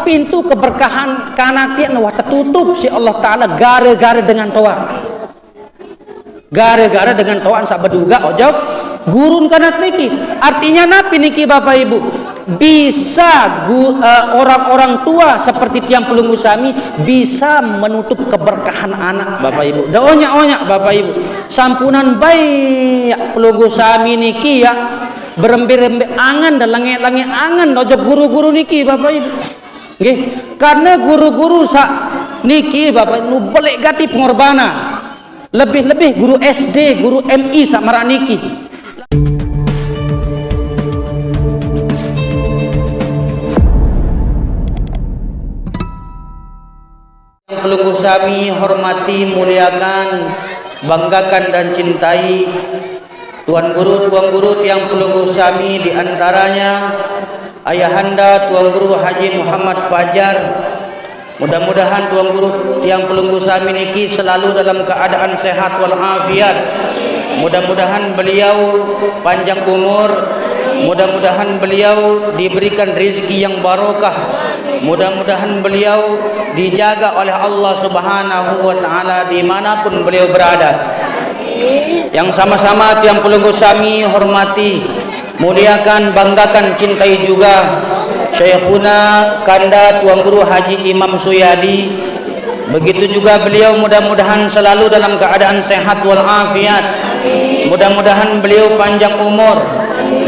pintu keberkahan kanatian wah tertutup si Allah Ta'ala gara-gara dengan toa. Gara-gara dengan toa sak beduga ojok gurun kanat niki. Artinya napi niki Bapak Ibu, bisa orang-orang tua seperti tiang pelunggu sami bisa menutup keberkahan anak Bapak Ibu. Daonya Bapak Ibu, sampunan baik pelunggu sami niki ya berembe-rembe angan dan lange-lange angan ojok guru-guru niki Bapak Ibu. Nggih, karena guru-guru sak niki Bapak Ibu boleh gati pengorbanan. Lebih-lebih guru SD, guru MI sak marak niki. Yang pelunggu sami hormati, muliakan, banggakan dan cintai Tuan Guru tiang pelunggu sami, di antaranya Ayahanda Tuan Guru Haji Muhammad Fajar. Mudah-mudahan Tuan Guru tiang pelunggu sami niki selalu dalam keadaan sehat walafiat. Mudah-mudahan beliau panjang umur, mudah-mudahan beliau diberikan rezeki yang barokah, mudah-mudahan beliau dijaga oleh Allah Subhanahu wa Ta'ala dimanapun beliau berada. Yang sama-sama tiang pelunggu sami hormati, muliakan, banggakan, cintai juga Syekhuna Kanda Tuan Guru Haji Imam Suyadi. Begitu juga beliau mudah-mudahan selalu dalam keadaan sehat walafiat. Mudah-mudahan beliau panjang umur,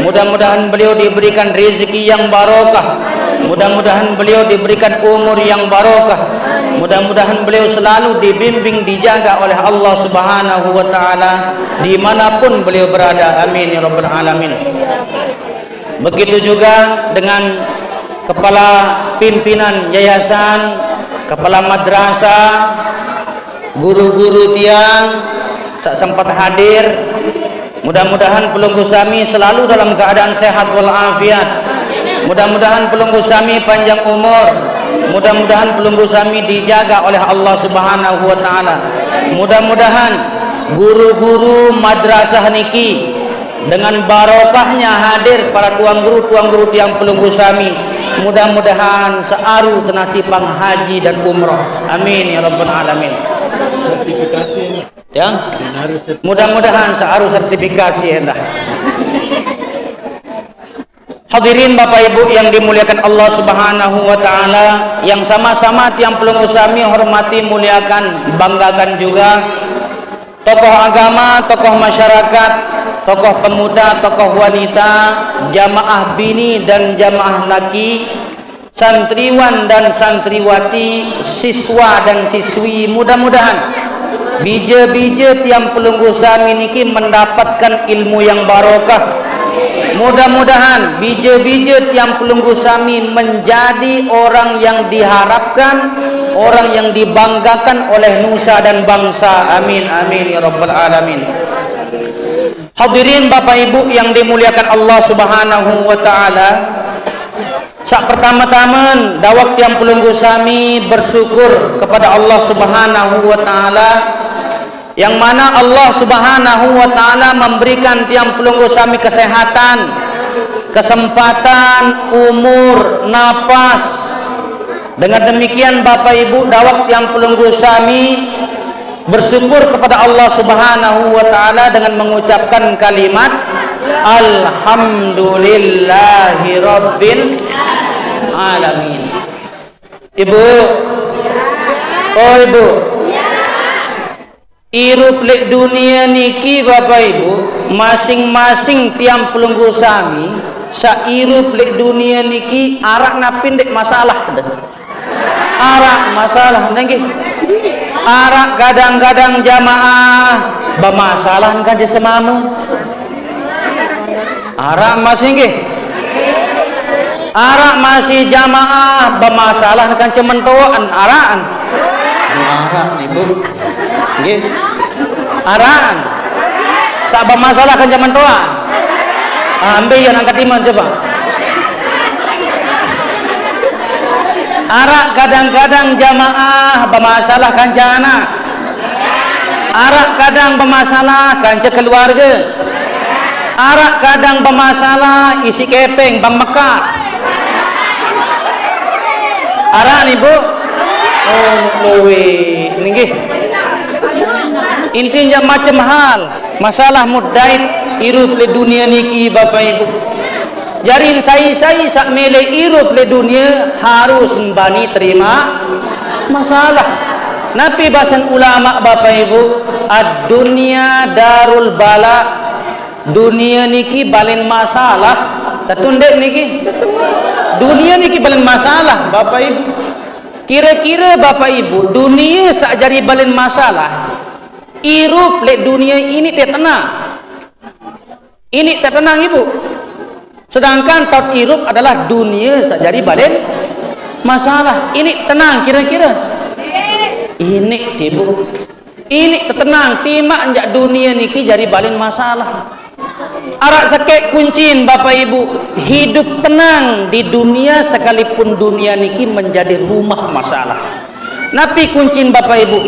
mudah-mudahan beliau diberikan rezeki yang barokah, mudah-mudahan beliau diberikan umur yang barokah, mudah-mudahan beliau selalu dibimbing, dijaga oleh Allah Subhanahu wa Ta'ala dimanapun beliau berada. Amin ya rabbal alamin. Begitu juga dengan kepala pimpinan yayasan, kepala madrasah, guru-guru tiang sak sempat hadir. Mudah-mudahan pelunggu sami selalu dalam keadaan sehat walafiat. Mudah-mudahan pelunggu sami panjang umur. Mudah-mudahan pelunggu sami dijaga oleh Allah Subhanahu wa Ta'ala. Mudah-mudahan guru-guru madrasah niki dengan barokahnya hadir para tuan guru tiang pelunggu sami, mudah-mudahan searu tenasipang haji dan umroh. Amin ya rabbal alamin. Sertifikasi ya, mudah-mudahan searu sertifikasi ya. Hadirin Bapak Ibu yang dimuliakan Allah Subhanahu wa Ta'ala, yang sama-sama tiang pelunggu sami hormati, muliakan, banggakan juga tokoh agama, tokoh masyarakat, tokoh pemuda, tokoh wanita, jamaah bini dan jamaah laki, santriwan dan santriwati, siswa dan siswi. Mudah-mudahan bija-bija tiang pelunggu sami niki mendapatkan ilmu yang barokah. Mudah-mudahan bija-bija tiang pelunggu sami menjadi orang yang diharapkan, orang yang dibanggakan oleh nusa dan bangsa. Amin amin ya rabbal alamin. Hadirin Bapak Ibu yang dimuliakan Allah Subhanahu wa Ta'ala, sak pertama-tama dawak tiang pelunggu sami bersyukur kepada Allah Subhanahu wa Ta'ala, yang mana Allah Subhanahu wa Ta'ala memberikan tiang pelunggu sami kesehatan, kesempatan, umur, nafas. Dengan demikian Bapak Ibu dawak tiang pelunggu sami bersyukur kepada Allah Subhanahu wa Ta'ala dengan mengucapkan kalimat Alhamdulillahi Rabbil Alamin. Ibu, oh Ibu, irup lek dunia niki Bapak Ibu, masing-masing tiang pelunggu sami sa irup lek dunia niki arak napindek masalah dah. Arak masalah nggih. Arak kadang-kadang jamaah bermasalah kan di semama. Arak masih nggih. Arak masih jamaah bermasalah kan cementoan arakan. Arak Ibu. Nggih. Arakan. Sak bermasalah kan cementoan. Ambil yang angkat iman coba. Arak kadang-kadang jamaah bermasalah kancana. Arak kadang bermasalah kanca keluarga. Arak kadang bermasalah isi kepeng bang Mekah. Ara ni Bu. Oh, lowe. Nggih. Intinya macam hal masalah mudait irup le dunia niki Bapak Ibu. Jarin saya sak mele irup le dunia harus bani terima masalah. Nabi bahasan ulama Bapak Ibu, ad-dunya darul bala. Dunia niki balen masalah. Tetundek niki. Dunia niki balen masalah Bapak Ibu. Kira-kira Bapak Ibu, dunia sak jari balen masalah. Irup le dunia ini tak tenang. Ini tak tenang Ibu. Sedangkan tot irup adalah dunia sak jari balen masalah. Ini tenang kira-kira. Ini Ibu. Ini tenang timak anjak dunia niki jari balen masalah. Arak sakit kuncin Bapak Ibu, hidup tenang di dunia sekalipun dunia niki menjadi rumah masalah. Nabi kuncin Bapak Ibu,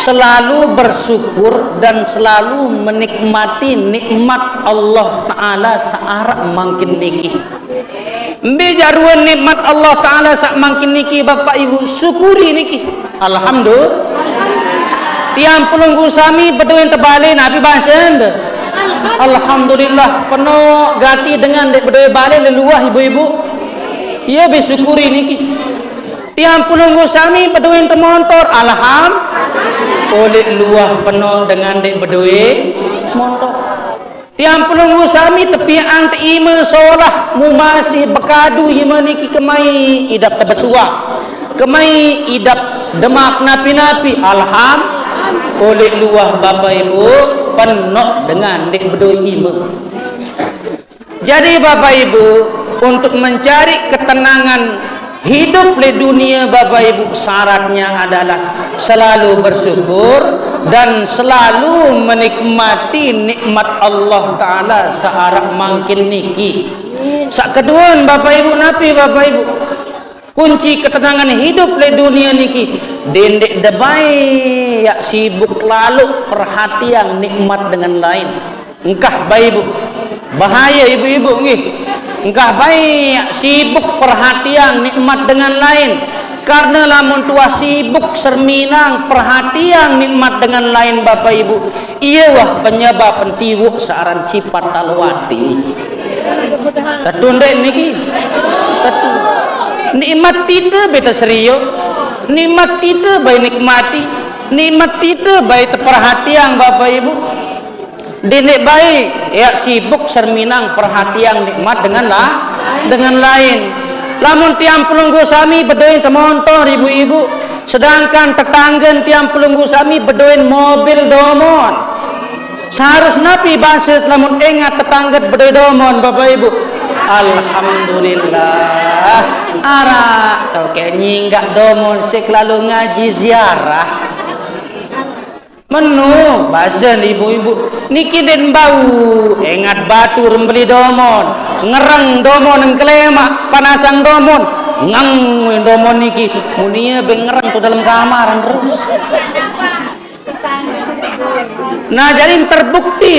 selalu bersyukur dan selalu menikmati nikmat Allah Ta'ala searak makin niki. Bejaruan nikmat Allah Ta'ala sak makin niki Bapak Ibu, syukuri niki. Alhamdulillah. Tiang pelunggu sami beduin terbalik Nabi bahasa Alhamdulillah penuh gati dengan berdua balik leluah ibu-ibu. Ia bersyukuri niki. Tiang pelunggu sami berdua termontor. Alhamdulillah oleh luah penuh dengan berdua montor. Tiang pelunggu sami tepi ang teima solah mu masih bekadu ima niki kemai idap tebesuak. Kemai idap demak napi-napi. Alhamdulillah oleh luah Bapak Ibu penuh dengan dek berdua ibu. Jadi Bapak Ibu, untuk mencari ketenangan hidup di dunia Bapak Ibu, syaratnya adalah selalu bersyukur dan selalu menikmati nikmat Allah Ta'ala searak makin niki. Sak kedua Bapak Ibu Nabi Bapak Ibu, kunci ketenangan hidup di dunia niki dendek debai ya sibuk lalu perhatian nikmat dengan lain. Engkah baik Ibu, bahaya ibu-ibu nggih. Engkah baik sibuk perhatian nikmat dengan lain. Karena lamun tua sibuk serminang perhatian nikmat dengan lain Bapak Ibu, iyalah penyebab pentiwuk searan sifat talwati. Tetundek niki. Tetu. Nikmat tidak beta serius. Nikmat tidak baik nikmati. Nikmat tidak baik perhatian Bapak Ibu. Dinik baik ya sibuk serminang perhatian nikmat dengan lain. Lamun tiang pelunggu sami bedoin temontor ibu-ibu, sedangkan tetangga tiang pelunggu sami bedoin mobil domon. Seharus Nabi bahasa lamun ingat tetangga bedoin domon Bapak Ibu. Alhamdulillah. Ara tau kayak nyinggak domon sik lalu ngaji ziarah. Menu bahasa ibu-ibu niki den bau ingat batu rembeli domon ngereng domon ngkelema panasang domon ngang domon niki munia bengereng tu dalam kamar terus. Nah jadi terbukti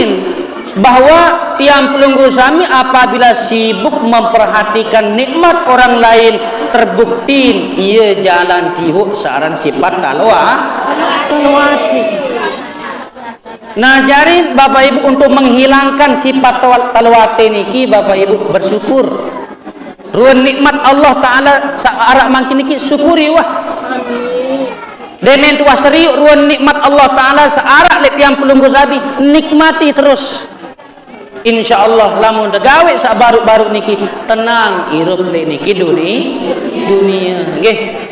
bahwa tiang pelunggu sami apabila sibuk memperhatikan nikmat orang lain terbukti ia jalan tihuk searan sifat talwati. Nah jadi Bapak Ibu untuk menghilangkan sifat talwati niki Bapak Ibu bersyukur. Ruan nikmat Allah Ta'ala searak makin niki syukuri wah. Denen tuah serius ruan nikmat Allah Ta'ala searak let tiang pelunggu sabi nikmati terus. InsyaAllah lamun degawe sak baru-baru niki tenang irup niki dunia nggih.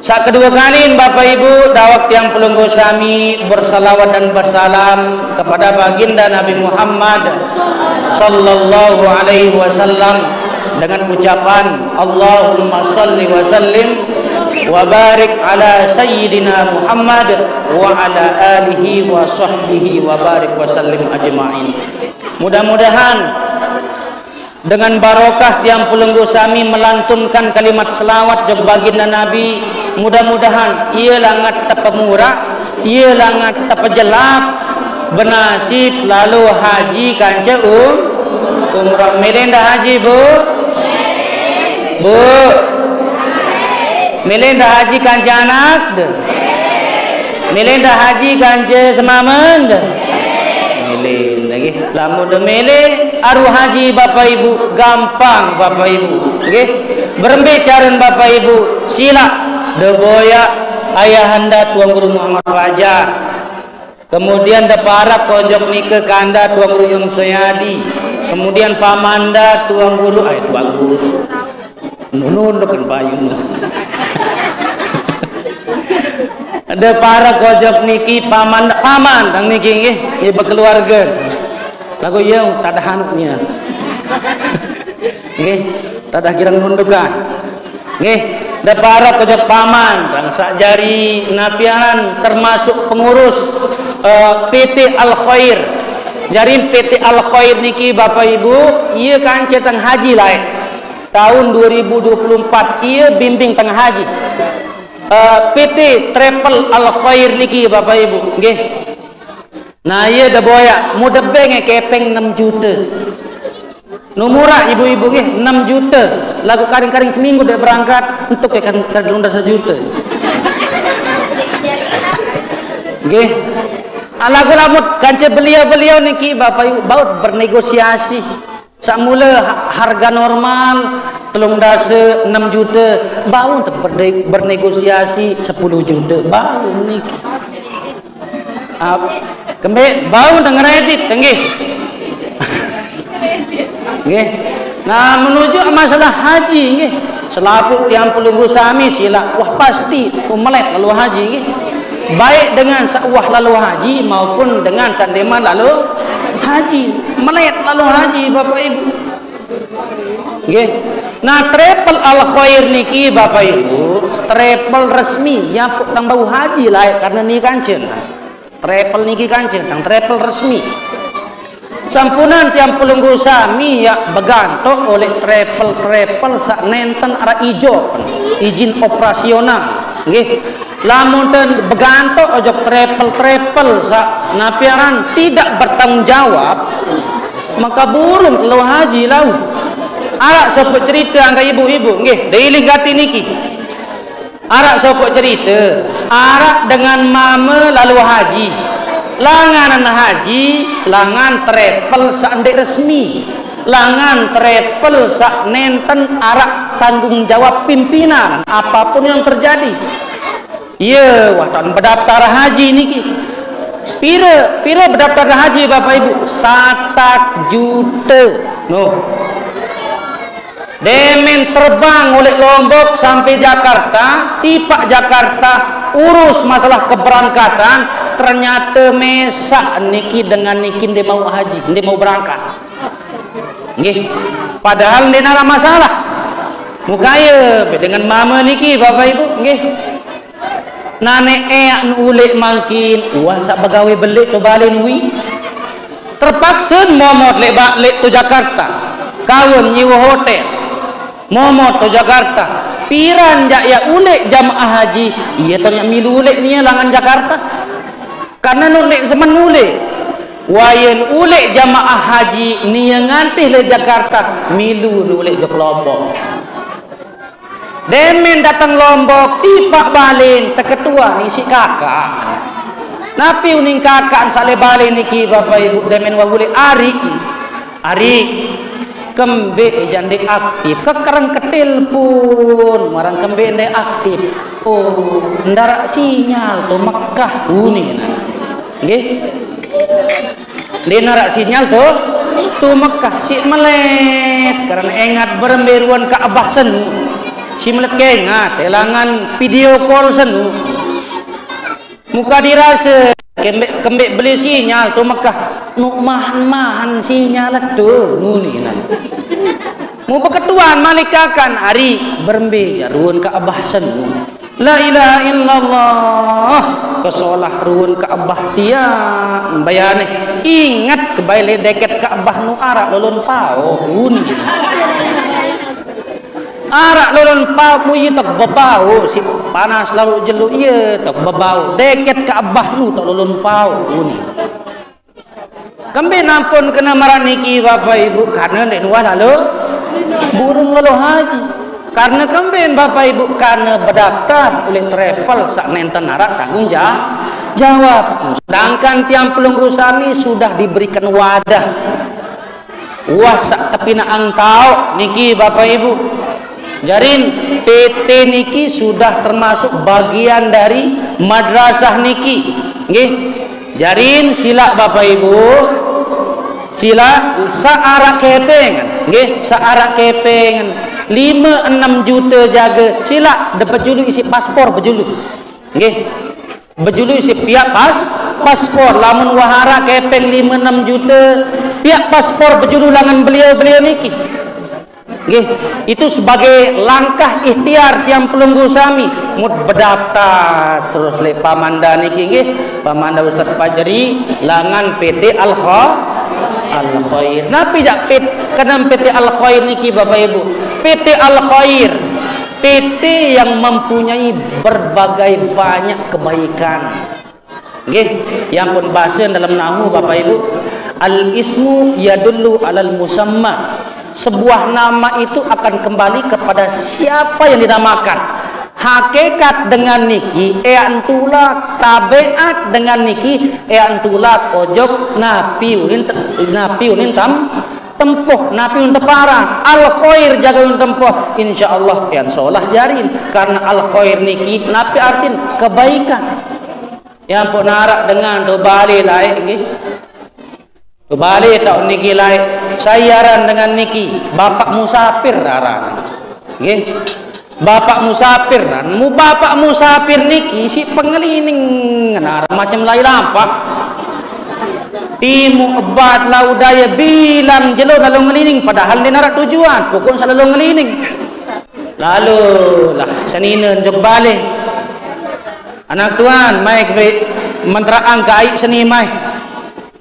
Sak kedua kali Bapak Ibu dawak tiang pelunggu sami bersalawat dan bersalam kepada baginda Nabi Muhammad sallallahu alaihi wasallam dengan ucapan Allahumma salli wa sallim wa barik ala sayyidina Muhammad wa ala alihi wa sahbihi wa barik wa sallim ajma'in. Mudah-mudahan dengan barokah tiang pelunggu sami melantunkan kalimat selawat jog baginda Nabi, mudah-mudahan ia langat tepemurah, ia langat tepejelap benasib lalu haji kanca umrah. Medenda haji bu Melenda haji kanje anak de. Melenda haji kanje semamen de. Mele lagi. Lamun de mele aru haji Bapak Ibu gampang Bapak Ibu. Nggih. Berbicara Bapak Ibu sila de boya ayahanda Tuan Guru Muhammad Fajar. Kemudian de para kojok nike kanda Tuan Guru Yung Soyadi. Kemudian pamanda Tuan Guru Tuan Guru. Nunun kan payun. Ada para kojok niki paman tang niki nggih, ieu berkeluarga. Lagu yang tak ada hanuknya. Nggih, tak ada kirang nundukan. Nggih, ada para kojok paman tang sakjari napianan termasuk pengurus PT Al Khair. Jari PT Al Khair niki Bapak Ibu, ieu kance tang haji lain. Tahun 2024 ieu bimbing tang haji. PT Travel Al Khair niki Bapak Ibu nggih. Nah ieu da boya mu debeng kepeng 6 juta. Nu murah ibu-ibu nggih 6 juta. Lagu karing-karing seminggu dia berangkat untuk kan kadang 1 juta. Nggih. Lagu lamut kance beliau-beliau niki Bapak Ibu baut bernegosiasi. Samula harga normal telung dasa 6 juta bau untuk bernegosiasi 10 juta bau niki kembe bau dengan kredit nggih nggih. Nah menuju masalah haji nggih selaku yang pelunggu sami sila wah pasti umelet lalu haji nggih, baik dengan sakwah lalu haji maupun dengan sandeman lalu haji melet lalu haji Bapak Ibu nggih. Nah travel Al Khair niki Bapak Ibu travel resmi yang tang bau haji lah karena ni kancen travel niki kancen tang travel resmi sampunan tiang pelunggu sami ya begantok oleh travel sak nenten arah ijo izin operasional nggih. Lamun dan begantok ojok travel sak napiaran tidak bertanggung jawab maka burung lo haji lau. Arak sopok cerita angka ibu-ibu nggih dailing gati niki. Arak sopok cerita arak dengan mama lalu haji. Langanan haji, langan travel sak ndek resmi. Langan travel sak nenten arak tanggung jawab pimpinan apapun yang terjadi. Iya, watan berdaftar haji niki. Pira berdaftar haji Bapak Ibu 1 juta. No. Demen terbang oleh Lombok sampai Jakarta, tipak Jakarta, urus masalah keberangkatan, ternyata mesak niki dengan niki dia mau haji, dia mau berangkat. Nggih. Padahal dia nara masalah. Mukaya dengan mama niki Bapak Ibu nggih. Nane ulek mangkin uang sak begawe belik tu balin wi terpaksa momot lek tu Jakarta kawin nyewa hotel momot tu Jakarta piran ya ulek jamaah haji iya ternyata milu ulek ni langan Jakarta karena nulek semen ulek wayan ulek jamaah haji ni ngantih le Jakarta milu ulek ke Lombok. Demen datang Lombok tipak balin terketua ni si kakak napi uning kakak sale balin niki Bapak Ibu demen wahuli ari kembe jande aktif kekerang ketil pun marang kembe nde aktif oh ndarak sinyal tu Mekah uni nggih dia narak sinyal tu Mekah si melet karena ingat beremberuan Ka'bah senu si melet kengat elangan video call senu muka dirasa kembek beli sinyal tu Mekah nu mahan sinyal tu nuni mu peketuan malikakan hari berembe jarun Ka'bah senu la ilaha illallah kesolah ruun Ka'bah dia bayane ingat kebaile deket Ka'bah nu arak lolon pao nuni arak lolon pau mu ieu tok bebau si panas lalu jelu ieu tok bebau deket Ka'bah nu tok lolon pau uni kembe nampun kena marah niki Bapak Ibu karena nek nuah lalu burung lalu haji Karena kembali Bapak Ibu, karena berdaftar oleh travel sak nenten arak tanggung jawab. Sedangkan tiang pelunggu sami sudah diberikan wadah. Wah sak tepina angtau niki Bapak Ibu. Jarin PT niki sudah termasuk bagian dari madrasah niki. Nggih. Jarin sila Bapak Ibu. Sila searak kepengan, nggih, searak kepengan 5-6 juta jaga. Sila dapat julu isi paspor bejulu. Nggih. Bejulu isi pihak paspor. Lamun wahara kepeng 5-6 juta, pihak paspor bejulu langan beliau-beliau niki. Nggih, itu sebagai langkah ikhtiar tiang pelunggu sami mud berdaftar terus le pamanda niki nggih, pamanda Ustaz Fajri langan PT Al-Khair. Napi jak kenam PT Al-Khair niki Bapak Ibu. PT Al-Khair, PT yang mempunyai berbagai banyak kebaikan. Nggih, yang pun bahasa dalam nahwu Bapak Ibu, al-ismu yadullu alal musamma. Sebuah nama itu akan kembali kepada siapa yang dinamakan. Hakikat dengan niki antulak, tabiat dengan niki antulak ojok napi unin tempuh napi unin teparang al khair jaga unin tempuh insyaallah yang solah jarin karena al khair niki napi artin kebaikan yang pun narak dengan tu balik lain nggih. Kembali tak niki lain sayaran dengan niki bapak musafir aran nggih. Bapak musafir dan bapak musafir niki si pengeliling aran macam lain lampak timu ebat laudaya bilang jelo lalu ngeliling padahal dia narak tujuan pokok selalu ngeliling lalu lah senina jog balik anak tuan mai ke menteraan ke aik seni mai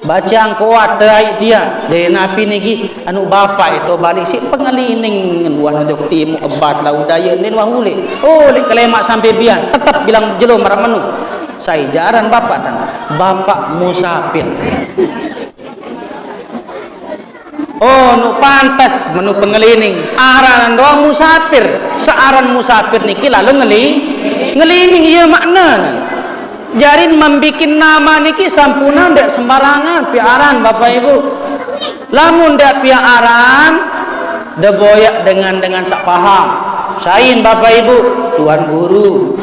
baca ang kuat terai dia dari napi niki anu bapak itu balik si pengelining buah jog timu ebat laudaya nen wahule oh lek kelemak sampai bian tetap bilang jelo marah menu saya jaran bapak dan bapak musafir oh nu pantas menu pengelining aranan doang musafir searan musafir niki lalu ngelining iya makna jarin membikin nama niki sampuna ndak sembarangan piaran Bapak Ibu. Lamun ndak piaran deboyak dengan sak paham. Sain Bapak Ibu, tuan guru.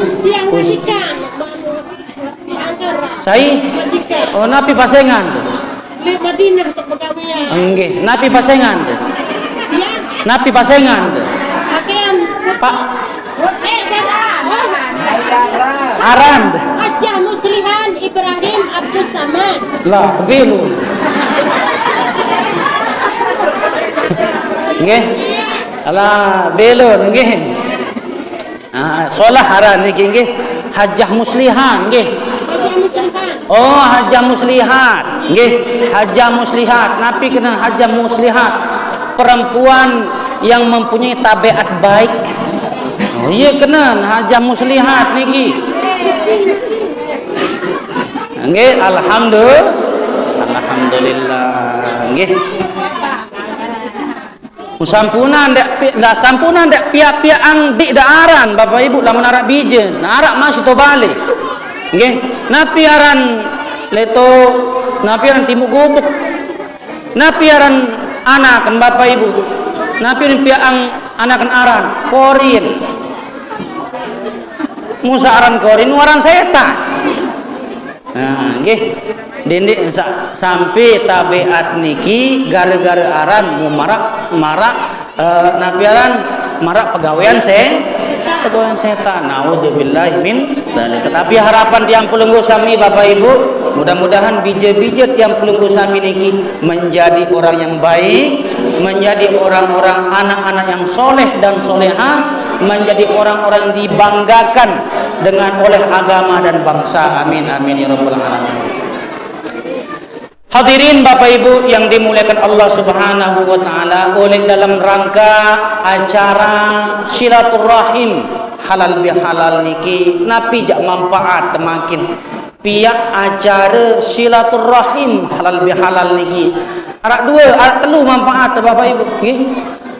Sain. Oh napi pasengan. Di Madinah untuk pegawaian. Nggih, napi pasengan. Napi pasengan. Pak Aran. Hajjah Muslihan Ibrahim Abdul Samad. Lah, belu. Nggih. Alah, belu nggih. Solah aran niki nggih. Hajjah Muslihan nggih. Hajjah Muslihan. Oh, Hajjah Muslihat. Nggih, Hajjah Muslihat. Napi kena Hajjah Muslihat. Perempuan yang mempunyai tabiat baik. Oh iya kena Hajjah Muslihat niki. Nggih, alhamdulillah. Nggih. Sampuna ndak pihak-pihak ang dik daaran Bapak Ibu lamun arak bijen, arak masih to balik. Nggih, napi aran leto, napi aran timu gubuk. Napi aran anakan Bapak Ibu. Napi aran pihak ang anakan aran korin. Musa aran korin waran setan. Nah, nggih. Dindik sampai tabiat niki gara-gara aran mu marak nabiaran marak pegawaian setan. Nauzubillahi min dzalik. Tetapi harapan tiang pelunggu sami Bapak Ibu, mudah-mudahan bija-bija tiang pelunggu sami niki menjadi orang yang baik, menjadi orang-orang anak-anak yang soleh dan soleha, menjadi orang-orang yang dibanggakan dengan oleh agama dan bangsa. Amin amin ya rabbal alamin. Hadirin Bapak Ibu yang dimuliakan Allah Subhanahu wa taala, oleh dalam rangka acara silaturahim halal bihalal niki napi jak manfaat makin pihak acara silaturahim halal bihalal niki arak dua arak telu manfaat Bapak Ibu nggih.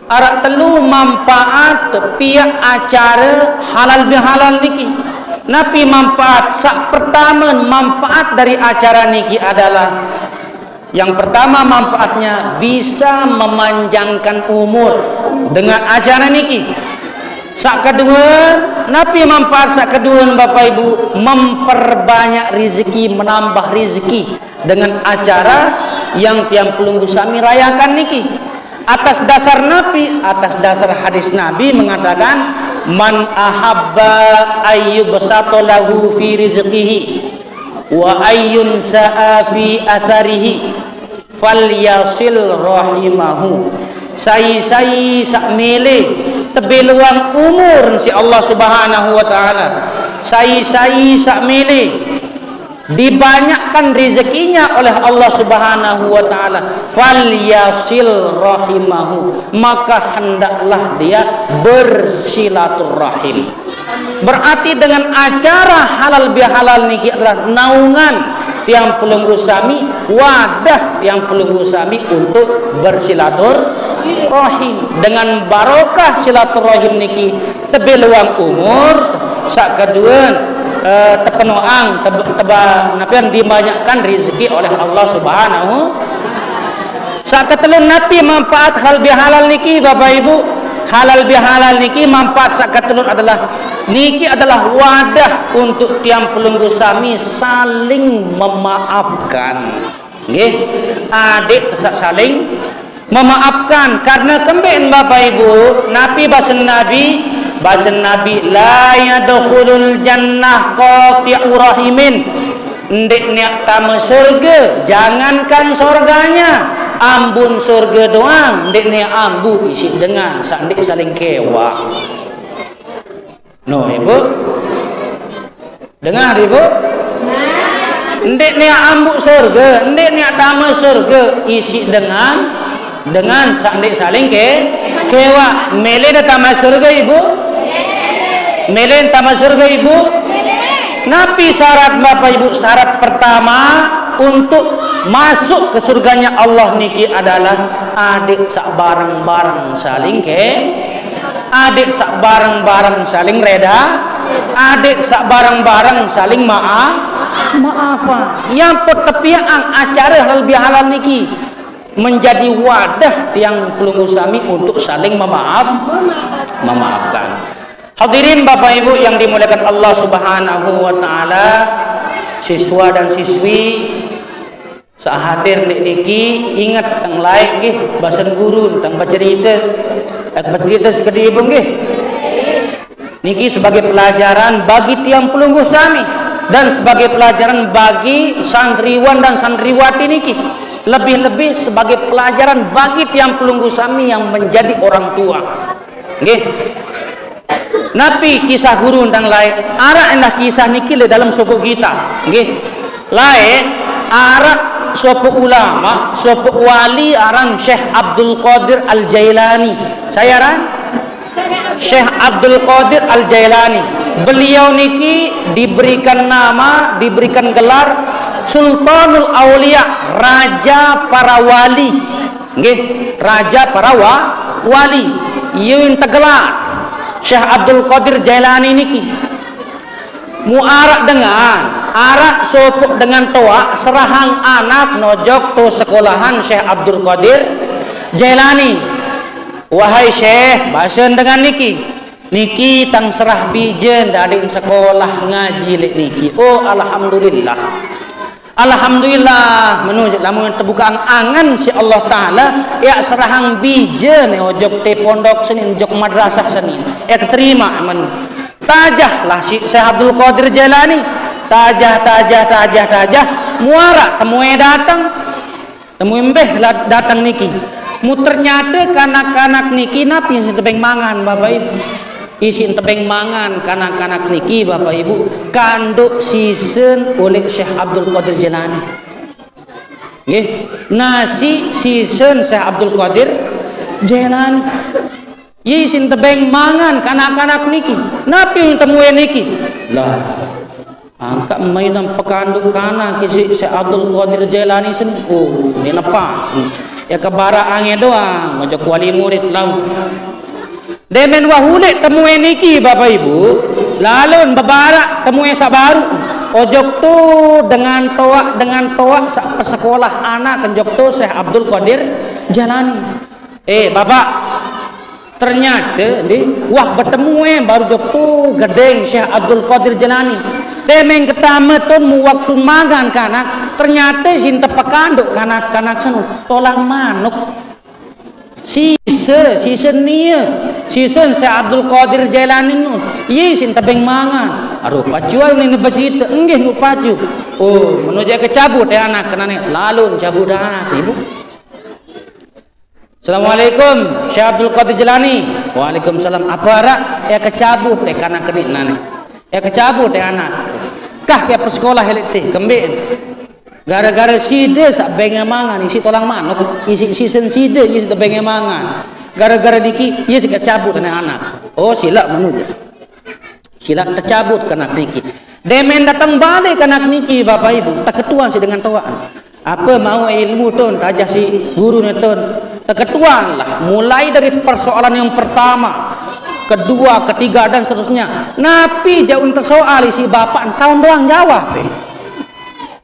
Arak telu manfaat pihak acara halal bihalal niki. Napi manfaat sak pertama manfaat dari acara niki adalah yang pertama manfaatnya bisa memanjangkan umur dengan acara niki. Sak kedua, napi manfaat sak kedua Bapak Ibu memperbanyak rezeki, menambah rezeki dengan acara yang tiang pelunggu sami rayakan niki. Atas dasar Nabi, atas dasar hadis Nabi mengatakan man ahabba ayyubsata lahu fi rizqihi wa ayyun sa'a fi atharihi falyasil rahimahu. Sai sak mele tebeluang umur si Allah Subhanahu wa taala. Sai sak mele dibanyakkan rezekinya oleh Allah Subhanahu wa taala, falyasil rahimahu, maka hendaklah dia bersilaturahim. Berarti dengan acara halal bihalal niki adalah naungan tiang pelunggu sami, wadah tiang pelunggu sami untuk bersilaturahim. Dengan barokah silaturahim niki tebeluang umur, sak kedua tepenuang napian dibanyakkan rezeki oleh Allah Subhanahu. Sak ketelun napi manfaat halal bihalal niki Bapak Ibu, halal bihalal niki manfaat sak ketelun adalah niki adalah wadah untuk tiang pelunggu sami saling memaafkan. Nggih, adik saling memaafkan karena kembali Bapak Ibu, napi bahasa Nabi la yadkhulul jannah qati'u rahimin. Ndek niat tama surga, jangankan surganya, ambun surga doang ndek niat ambu isi dengan sandik saling kewa. No Ibu, dengar Ibu, ndek niat ambu surga, ndek niat tama surga isi dengan sandik saling kewa. Mele datang surga Ibu, mele tamat surga Ibu. Napi syarat Bapak Ibu, syarat pertama untuk masuk ke surganya Allah niki adalah adik sak bareng-bareng saling adik sak bareng-bareng saling reda, adik sak bareng-bareng saling maafan. Yang pertepian acara halal bihalal niki menjadi wadah tiang pelunggu sami untuk saling memaafkan. Hadirin Bapak Ibu yang dimuliakan Allah Subhanahu wa taala, siswa dan siswi saat hadir niki ingat tang lain nggih bahasan guru tentang bercerita sekali Ibu nggih. Niki sebagai pelajaran bagi tiang pelunggu sami dan sebagai pelajaran bagi santriwan dan santriwati niki. Lebih-lebih sebagai pelajaran bagi tiang pelunggu sami yang menjadi orang tua. Nggih. Napi kisah guru dan lain arak endah kisah niki le dalam suku kita nggih. Lain arak suku ulama, suku wali aran Syekh Abdul Qadir Al-Jailani. Saya aran Syekh Abdul Qadir Al-Jailani. Beliau niki diberikan nama, diberikan gelar Sultanul Aulia, raja para wali. Nggih, raja para wali. Ieu tegelar Syekh Abdul Qadir Jailani niki muarak dengan arak sopok dengan toa serahang anak nojok to sekolahan Syekh Abdul Qadir Jailani. Wahai Syekh, bahasan dengan niki tang serah bijen dari sekolah ngaji lek niki. Oh alhamdulillah menuju lamun terbuka angan si Allah taala ya serahang bijen ojok te pondok senin jok madrasah senin ya keterima men tajah lah si Syekh Abdul Qadir Jailani tajah muara temui mbeh datang niki mu ternyata kanak-kanak niki napi tebeng mangan Bapak Ibu isi tebeng mangan kanak-kanak niki Bapak Ibu kanduk sisen oleh Syekh Abdul Qadir Jailani nggih nasi sisen Syekh Abdul Qadir Jailani isin tebeng mangan kanak-kanak niki napi temue niki lah angka mainan pekanduk kana kisi Syekh Abdul Qadir Jailani sen oh ini lepas ya kebara angin doang ngajak wali murid lau demen wahulit temui niki Bapak Ibu lalu babara temui sabaru ojok tu dengan toa sekolah anak kenjok tu Syekh Abdul Qadir Jalani Bapak ternyata wah bertemu baru jok tu gedeng Syekh Abdul Qadir Jalani demeng ketama tu mu waktu magan kanak ternyata jin tepakanduk kanak-kanak sanu tolang manuk sisa nia Syekh Abdul Qadir Jalani nu ye sin tebeng mangan aduh pacuan ni bercerita enggih nu pacu menuju ke cabut anak kenane lalu cabut anak ibu. Assalamualaikum Syekh Abdul Qadir Jalani. Waalaikumsalam. Apa rak ya kecabut kanak kenik nane ya kecabut anak kah ke sekolah helik kembik gara-gara sida sak bengen mangan isi tolang manuk isi season sida isi bengen mangan gara-gara diki ia sik cabut anak silap menuju silap tercabut kanak niki demen datang balik kanak niki Bapak Ibu tak ketuan si dengan toaan apa mau ilmu ton tajah si guru neton tak ketuan lah mulai dari persoalan yang pertama kedua ketiga dan seterusnya napi jauh untuk soal isi bapak tahun doang jawab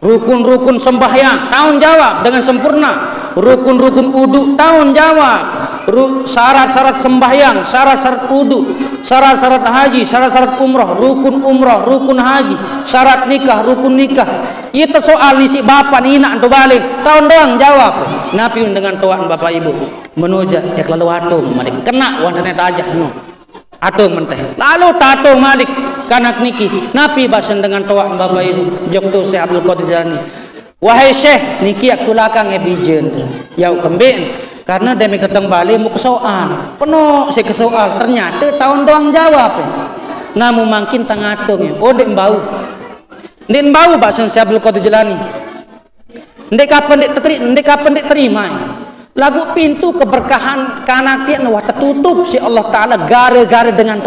rukun-rukun sembahyang tahun jawab dengan sempurna rukun-rukun uduk tahun jawab syarat-syarat sembahyang syarat-syarat uduk syarat-syarat haji syarat-syarat umroh rukun haji syarat nikah rukun nikah itu soal isi bapak ni nak tu balik tahun doang jawab napi dengan tuan Bapak Ibu menuju lalu atung malik kena wantane tajah no atung menteh lalu tatung malik kanak niki napi basen dengan tuan Bapak Ibu jok tu Syekh Abdul Qadir Jalani wahai Syekh niki ak tulakang bijen yau kembing karena demi keteng balik mau ke soal penuh saya ke soal ternyata tahun doang jawab namun makin tangatung dek bau basen Syekh Abdul Qadir Jalani ndek kapan dek terima lagu pintu keberkahan kanak tiak wah tertutup si Allah Ta'ala gara-gara dengan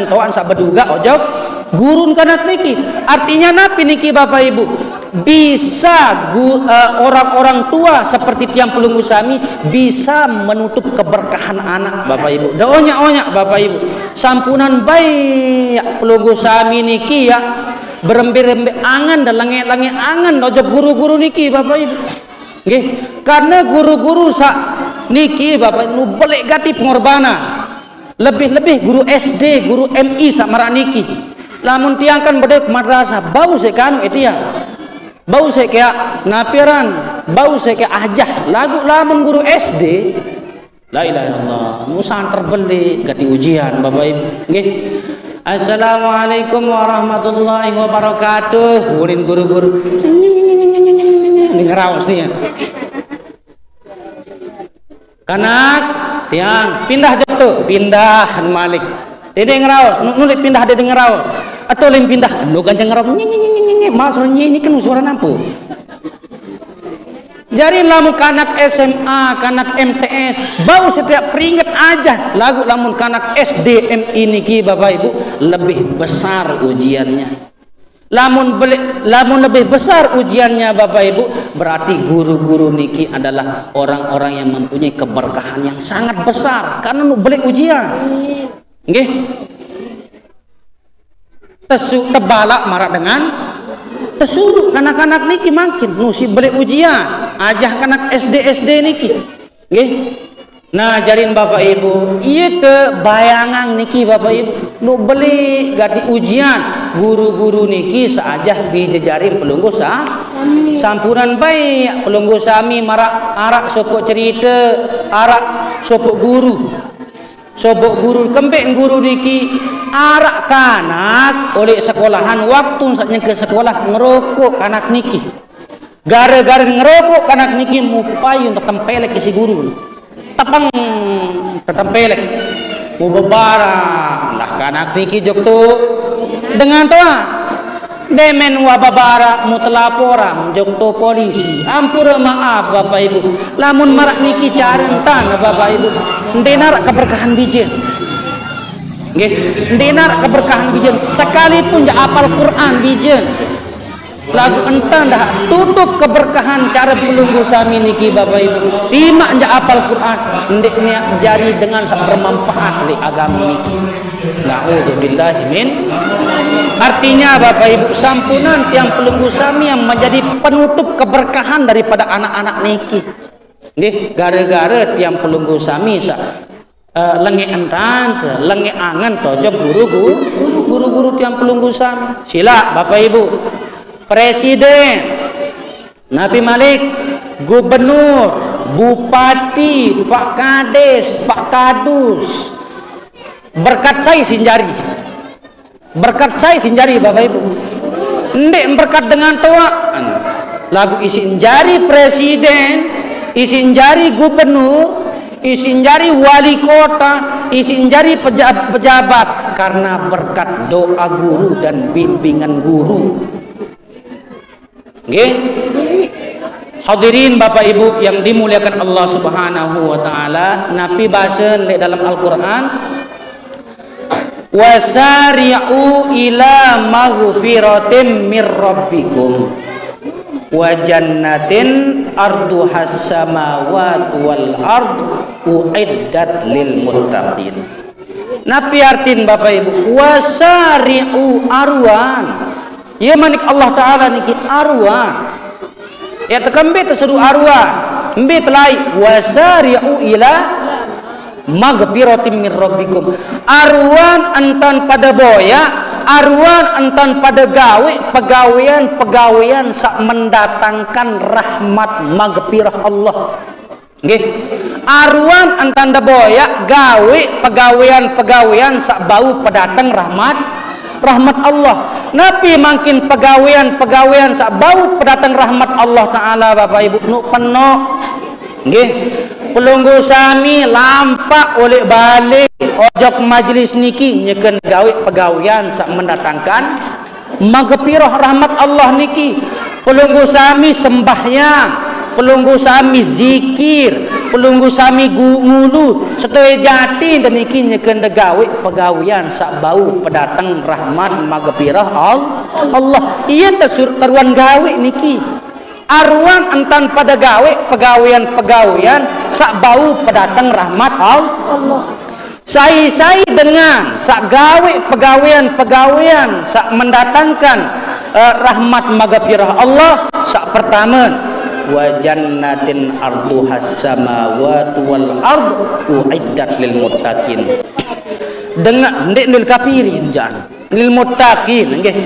toan sak beduga ojok gurun kanak niki artinya napi niki Bapak Ibu bisa orang-orang tua seperti tiang pelunggu sami bisa menutup keberkahan anak Bapak Ibu doanya Bapak Ibu sampunan baik pelunggu sami niki ya berembe-rembe angan dan lange-lange angan ojok guru-guru niki Bapak Ibu nggih karena guru-guru sak niki Bapak nu boleh gati pengorbanan lebih-lebih guru SD guru MI sak marak niki lamun tiang kan bedek madrasah bau sekanu etia bau sekaya napiran bau sekaya ajah lagu lamun guru SD la ilaha illallah musan terbeli gati ujian Bapak Ibu nggih. Assalamualaikum warahmatullahi wabarakatuh ulin guru-guru ini ngerawas nih ya kanak tiang pindah jatuh pindah malik dede ngerawas nulis pindah dede ngerawas atau lain pindah nu kancang ngerawas masuk nyanyi kan suara nampu jadi lamun kanak SMA kanak MTS bau setiap peringat aja lagu lamun kanak SD MI niki Bapak Ibu lebih besar ujiannya lamun lebih besar ujiannya Bapak Ibu berarti guru-guru niki adalah orang-orang yang mempunyai keberkahan yang sangat besar karena nu beli ujian nggih tebalak marah dengan tesuruh anak-anak niki makin nusi beli ujian ajah kanak SD niki nggih nah jarin Bapak Ibu ieu teu bayangan niki Bapak Ibu nu beli gati ujian guru-guru niki saajah bijejarin pelunggu sampuran baik pelunggu sami marak arak sopok cerita arak sopok guru kembek guru niki arak kanak oleh sekolahan waktu saatnya ke sekolah ngerokok kanak niki gara-gara ngerokok kanak niki mupai untuk tempelek isi guru tepang tempelek mau bebarang lah kanak niki jok tu dengan toa demen wababara mu telaporan jok to polisi ampura maaf Bapak Ibu lamun marak niki carentan Bapak Ibu ndenar keberkahan bijen nggih ndenar keberkahan bijen sekalipun ja apal Quran bijen lagu entah dah tutup keberkahan cara pelunggu sami niki Bapak Ibu. Lima anja apal Quran, ndek niat jari dengan bermanfaat li agama niki. Na'udzubillah min. Artinya Bapak Ibu, sampunan tiang pelunggu sami yang menjadi penutup keberkahan daripada anak-anak niki. Nggih, gara-gara tiang pelunggu sami lengi entan, lengi angan tojo guru-guru tiang pelunggu sami. Sila Bapak Ibu, presiden, Nabi Malik, gubernur, bupati, Pak Kades, Pak Kadus, berkat saya sinjari, Bapak Ibu. Ndek berkat dengan toa lagu isin jari presiden, isin jari gubernur, isin jari wali kota, isin jari pejabat, karena berkat doa guru dan bimbingan guru. Nggih. Hadirin Bapak Ibu yang dimuliakan Allah Subhanahu wa taala, Nabi bahasan dalam Al-Qur'an, wasari'u ila maghfiratin mir rabbikum wa jannatin arduhas samawati wal ard uiddat lil muttaqin. Nabi artin Bapak Ibu, wasari'u arwan, ya manik Allah taala niki arwan, ya tekembe tesudu arwan mbe telai wasari'u ila maghfiratin min rabbikum. Arwan entan pada boya, arwan entan pada gawe pegawean sak mendatangkan rahmat maghfirah Allah. Nggih. Arwan entan da boya gawe pegawean sak bau pedatang rahmat Allah. Nabi makin pegawean sak bau pedatang rahmat Allah taala Bapak Ibu nu penuh. Nggih. Pelunggu sami lampak oleh balik ojok majlis niki nyeken gawe pegawean sak mendatangkan maghfirah rahmat Allah niki. Pelunggu sami sembahyang, pelunggu sami zikir, pelunggu sami ngulu sedaya jati dan niki nyeken gawe pegawean sak bau pedatang rahmat maghfirah Allah. Iya teruan gawe niki. Arwan entan pada gawe pegawean sak bau pedatang rahmat Allah. Sai dengan sak gawe pegawean sak mendatangkan rahmat maghfirah Allah. Sak pertama, wa jannatin arduhas samawati wal ard uiddat lil muttaqin. Dengan ndek lil kafirin jan lil muttaqin nggih.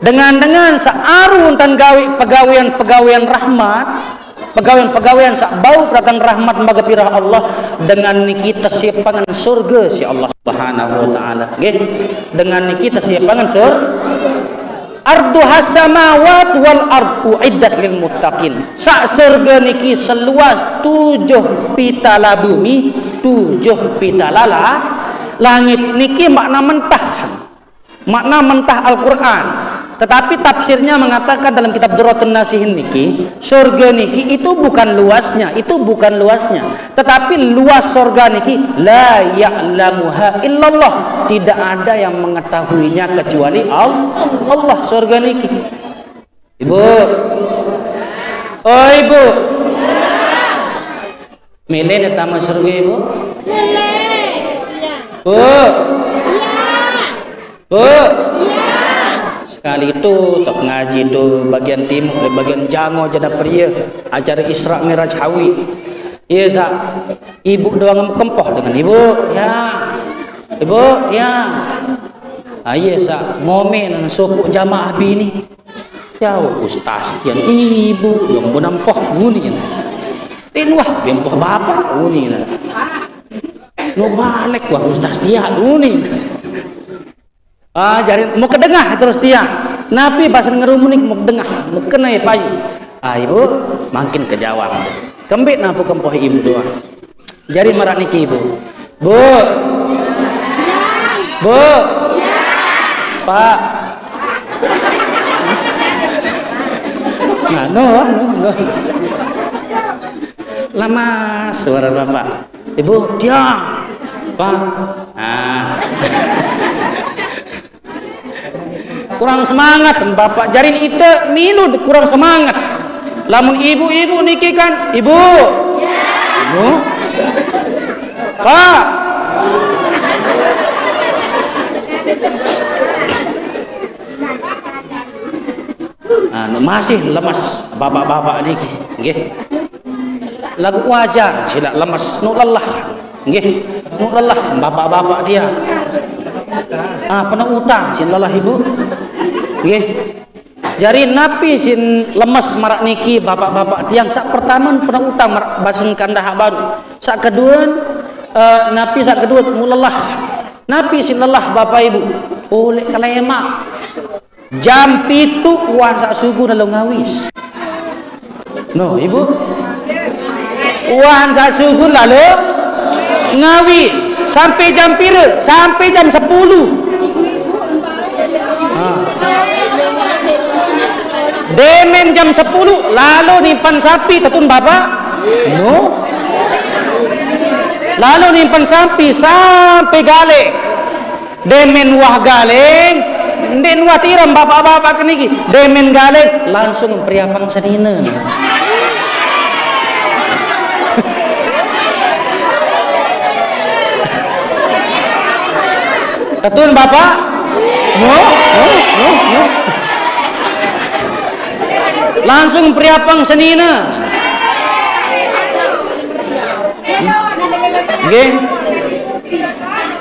Dengan sa'arun tan gawe pegawean rahmat, pegawean sak bau pedatang rahmat maghfirah Allah, dengan niki tesiepangan surga si Allah Subhanahu wa taala. Nggih. Dengan niki tesiepangan arduhas samawat wal ard uiddat lil muttaqin. Sak surga niki seluas 7 pitala bumi, 7 pitala langit niki makna mentah Al-Qur'an. Tetapi tafsirnya mengatakan dalam kitab Durratun Nasihin niki, surga niki itu bukan luasnya, tetapi luas surga niki la ya'lamuha illallah, tidak ada yang mengetahuinya kecuali Allah. Surga niki. Ibu. Oh Ibu. Milih tamu surga Ibu? Bu. Bu. Sekali itu tok ngaji itu bagian timur, bagian Jango jada pria acara Isra Miraj Hawi. Iya sa, ibu doang kempoh dengan ibu ya. Iya sa, momen supuk jamaah bini. Jauh ustaz yang ibu yang bonampoh nguni. Tinwah bempoh bapak nguni. No balik wah ustaz dia nguni. Jadi mau kedengah terus tiang. Nabi bahasa ngerumunik mau kedengah, mau kena ya payu. Ibu makin kejawab. Kembik napu kempoh ibu doang. Jadi marah niki ibu. Bu. Pak. Nah, no. Lama suara bapak. Ibu diam. Pak. kurang semangat bapak jarin ite milu kurang semangat. Lamun ibu-ibu niki kan ibu. Ibu. Pak. Masih lemas bapak-bapak niki nggih. Lagu wajar sila lemas nu lelah nggih. Nu lelah bapak-bapak dia. Pernah utang sin lelah ibu. Nggih. Jari napi sin lemas marak niki bapak-bapak tiang sak pertama pernah utang marak basen kandah baru. Sak kedua napi sak kedua nu lelah. Napi sin lelah bapak ibu. Oleh kalema jam 7 wan sak subuh dalam ngawis. No, ibu. Wan sak subuh lalu ngawis sampai jam pira? Sampai jam 10. Demen jam 10 lalu nimpan sapi tetun bapak? No. Lalu nimpan sapi sampai galeng. Demen wah galeng. Ndek watiram bapak-bapak keniki demen galeng langsung priapang senina. Tetun bapak? No. Langsung priapang senina. Nggih.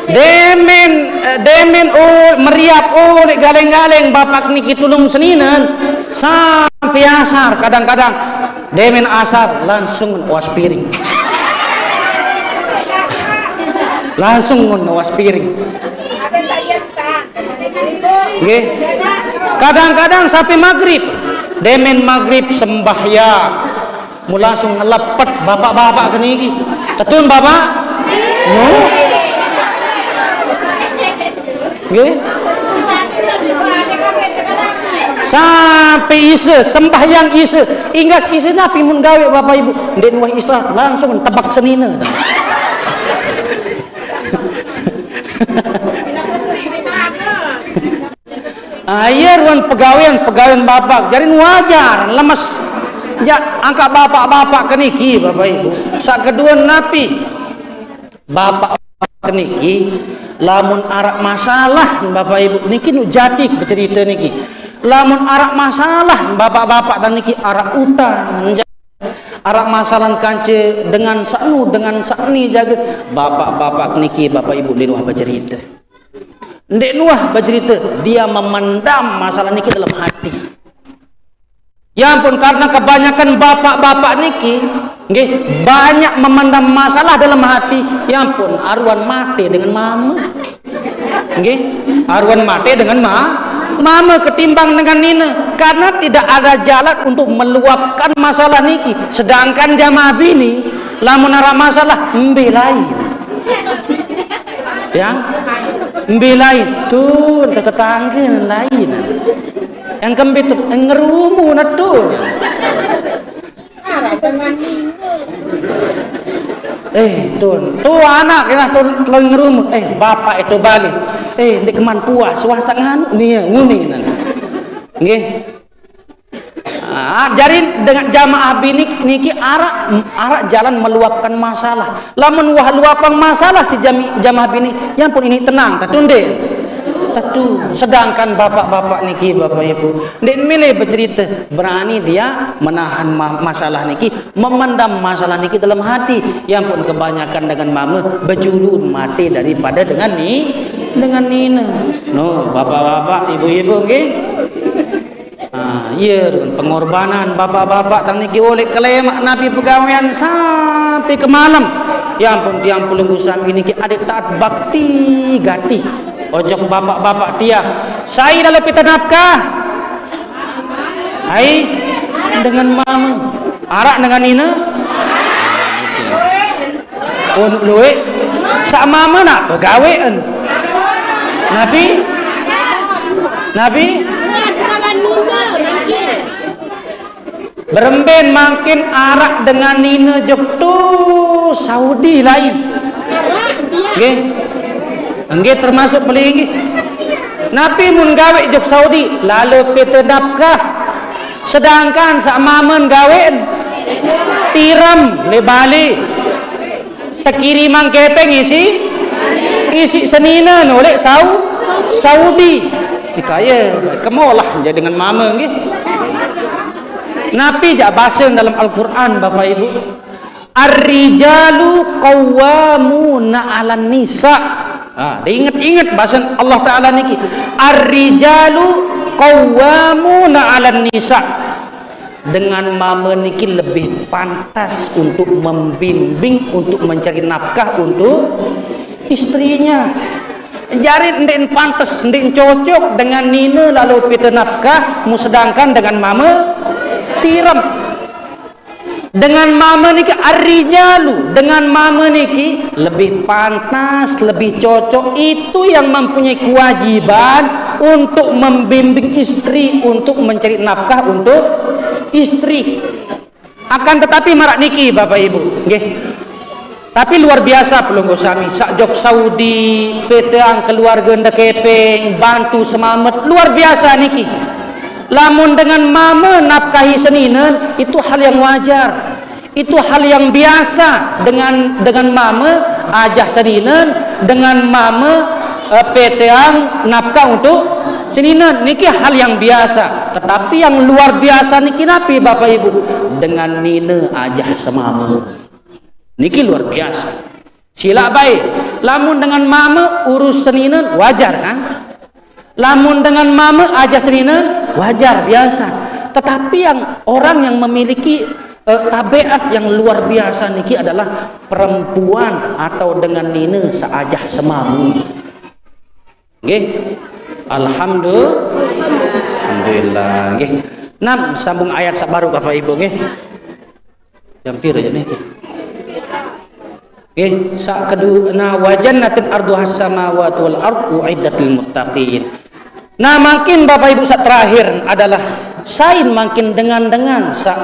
Demen meriap nek galeng-galeng bapak niki tulung seninan sampai asar kadang-kadang demen asar langsung was piring. Langsung was piring. Nggih. Kadang-kadang sampai maghrib. Demen maghrib sembahyang. Mu langsung ngelepet bapak-bapak keniki. Tetun bapak? No. Nggih. Sampai isa sembahyang isa inggas isa napi mun gawe bapak ibu ndek wah islah langsung tebak senina. Ayer wan pegawaian bapak jarin wajar lemes ja angka bapak-bapak keniki bapak ibu sak kedua napi bapak keniki lamun arak masalah bapak ibu niki nu jatik bercerita niki lamun arak masalah bapak-bapak dan niki arak utang arak masalah kance dengan sakni jaga bapak-bapak niki bapak ibu di nuah bercerita ndek nuah bercerita dia memendam masalah niki dalam hati. Ya ampun karena kebanyakan bapak-bapak niki nggih banyak memendam masalah dalam hati. Ya ampun arwan mati dengan mama. Nggih, arwan mati dengan mama ketimbang dengan nina karena tidak ada jalan untuk meluapkan masalah niki. Sedangkan jamaah bini lamun ara masalah embe lain. Ya. Embe lain tuh tetangga lain. Yang kembit ngerumu natul. Tuh anak kena tuh ngerumu. Bapak itu balik. Di keman puas suasa nganu nih nguni nan. Nggih. Jadi dengan jamaah bini niki arak jalan meluapkan masalah. Lamun wah luapang masalah si jamaah bini, ya ampun ini tenang, tatunde. Tatu. Sedangkan bapak-bapak niki, bapak ibu, ndek milih bercerita, berani dia menahan masalah niki, memendam masalah niki dalam hati. Ya ampun kebanyakan dengan mama berjulun mati daripada dengan nina. No, bapak-bapak, ibu-ibu nggih. Iya, pengorbanan bapak-bapak tang niki oleh kelemak napi pegawaian sampai ke malam. Ya ampun tiang pulung sami niki ada taat bakti gati. Ojok bapak-bapak dia. Saya dalam pita nafkah. Hai dengan mama. Arak dengan nina. Oh luwe. Sak mama nak pegawaian. Nabi beremben makin arak dengan nina jok tu Saudi lain. Nggih. Nggih termasuk beli nggih. Napi mun gawe jok Saudi lalu pete nafkah, sedangkan sak mamen gawe tiram le Bali tekirimang kepeng isi senina oleh Saudi dikaya kemolah jadi dengan mama nggih. Nabi jak bahasa dalam Al-Quran Bapak Ibu, ar-rijalu qawwamuna 'alan nisa. Diingat-ingat bahasa Allah Taala niki, ar-rijalu qawwamuna 'alan nisa. Dengan mama niki lebih pantas untuk membimbing, untuk mencari nafkah untuk istrinya. Jari ndek pantas, ndek cocok dengan nina lalu pita nafkah, sedangkan dengan mama tiram. Dengan mama niki ar-rijalu, dengan mama niki lebih pantas, lebih cocok, itu yang mempunyai kewajiban untuk membimbing istri, untuk mencari nafkah untuk istri. Akan tetapi marak niki Bapak Ibu nggih. Tapi luar biasa pelunggu sami sakjok Saudi, petang keluarga nda kepeng, bantu semamet, luar biasa niki. Lamun dengan mama nafkahi seninen itu hal yang wajar, itu hal yang biasa. Dengan mama ajah seninen, dengan mama petang nafkah untuk seninen niki hal yang biasa. Tetapi yang luar biasa niki napi Bapak Ibu, dengan nina ajah semama niki luar biasa. Sila baik. Lamun dengan mama urus seninen wajar kan? Lamun dengan mama aja seninen wajar biasa. Tetapi yang orang yang memiliki tabiat yang luar biasa niki adalah perempuan atau dengan nina seajah semamu. Nggih. Alhamdulillah nggih. Nam sambung ayat sabaru Bapak Ibu nggih. Hampir aja nih. Sak kedua wajannatin arduhas samawati wal ardu uiddat lil muttaqin. Nah makin Bapak Ibu sak terakhir adalah sain makin dengan sak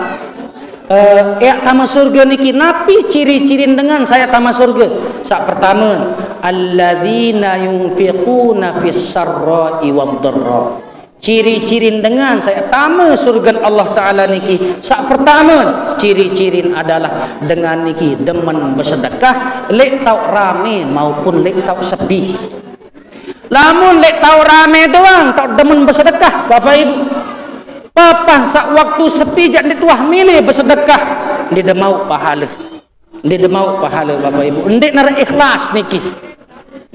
tama surga niki napi ciri-cirin dengan saya tama surga. Sak pertama alladzina yunfiquna fis sarra'i wad dharra. Ciri-cirin dengan saya tama surga Allah Ta'ala niki. Sak pertama ciri-cirin adalah dengan niki demen bersedekah, lek tau rame maupun lek tau sepi. Lamun lek tau rame doang tau demen bersedekah Bapak Ibu, papa sak waktu sepi jak dituah milih bersedekah, dia mau pahala, dia mau pahala Bapak Ibu. Ndek nara ikhlas niki